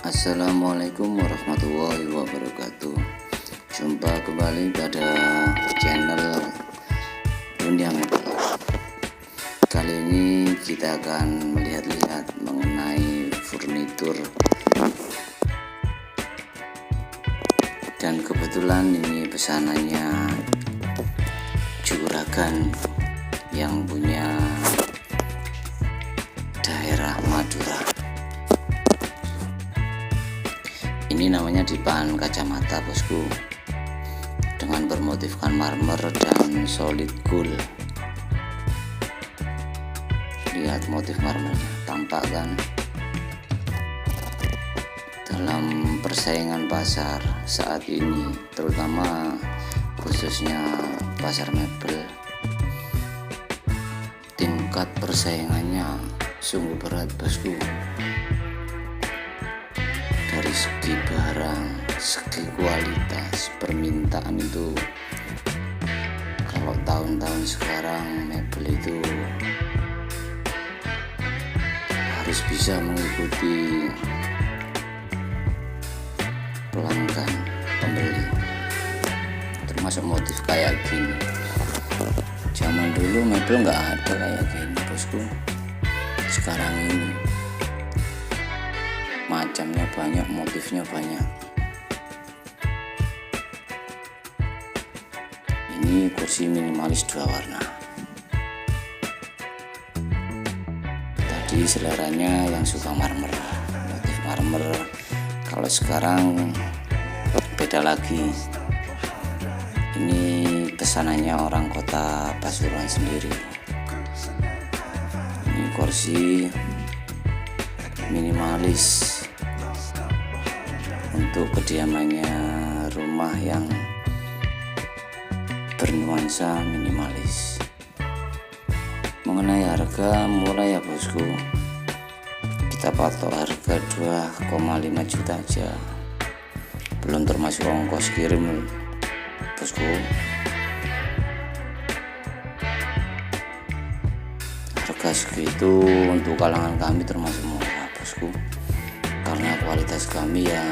Assalamualaikum warahmatullahi wabarakatuh. Jumpa kembali pada channel Dunia Mebel. Kali ini kita akan melihat-lihat mengenai furnitur. Dan kebetulan ini pesanannya Juragan yang punya daerah Madura. Ini namanya dipan kacamata, bosku, dengan bermotifkan marmer dan solid gold. Lihat motif marmernya, tampak kan? Dalam persaingan pasar saat ini, terutama khususnya pasar mebel, tingkat persaingannya sungguh berat, bosku. Dari segi barang, segi kualitas, permintaan itu kalau tahun-tahun sekarang mebel itu harus bisa mengikuti pelanggan, pembeli, termasuk motif kayak gini. Zaman dulu mebel nggak ada kayak gini, bosku. Sekarang ini macamnya banyak, motifnya banyak. Ini kursi minimalis 2 warna. Tadi seleranya yang suka marmer, motif marmer. Kalau sekarang beda lagi. Ini pesanannya orang kota Pasuruan sendiri. Ini kursi minimalis untuk kediamannya, rumah yang bernuansa minimalis. Mengenai harga mulai ya, bosku, kita patok harga 2,5 juta aja, belum termasuk ongkos kirim, bosku. Harga segitu untuk kalangan kami termasuk murah, bosku, karena kualitas kami ya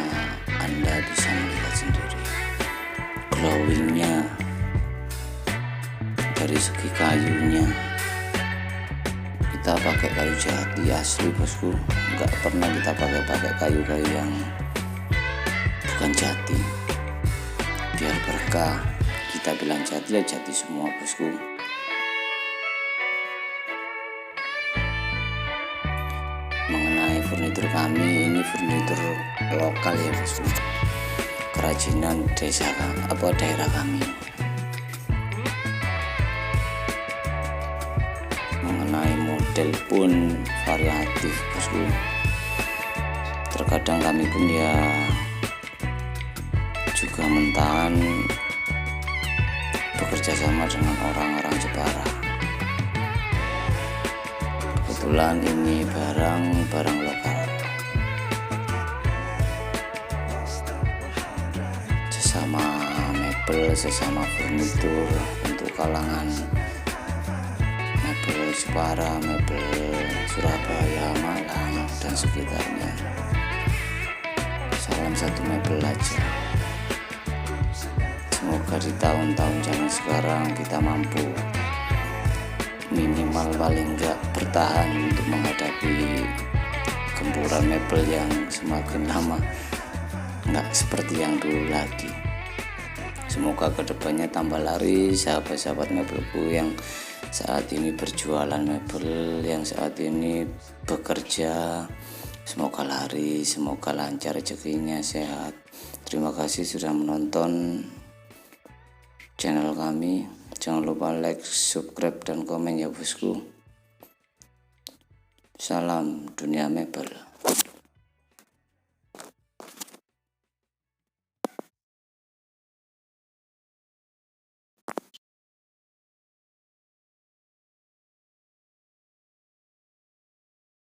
Anda bisa melihat sendiri. Glowingnya, dari segi kayunya, kita pakai kayu jati asli, bosku. Nggak pernah kita pakai kayu-kayu yang bukan jati, biar berkah. Kita bilang jati ya jati semua, bosku. Mengenai furnitur kami, ini furnitur lokal ya, bosku, kerajinan desa daerah kami. Mengenai model pun variatif, bosku. Terkadang kami pun ya juga mentahan bekerja sama dengan orang-orang Jepara. Kebetulan ini barang lokal, sesama mebel, sesama furnitur untuk kalangan mebel Jepara, mebel Surabaya, Malang dan sekitarnya. Salam satu mebel aja. Semoga di tahun-tahun zaman sekarang kita mampu minimal paling enggak bertahan untuk menghadapi gempuran mebel yang semakin lama enggak seperti yang dulu lagi. Semoga kedepannya tambah laris sahabat-sahabat mebelku yang saat ini berjualan mebel, yang saat ini bekerja. Semoga laris, semoga lancar rezekinya, sehat. Terima kasih sudah menonton channel kami. Jangan lupa like, subscribe, dan komen ya, bosku. Salam Dunia Mebel.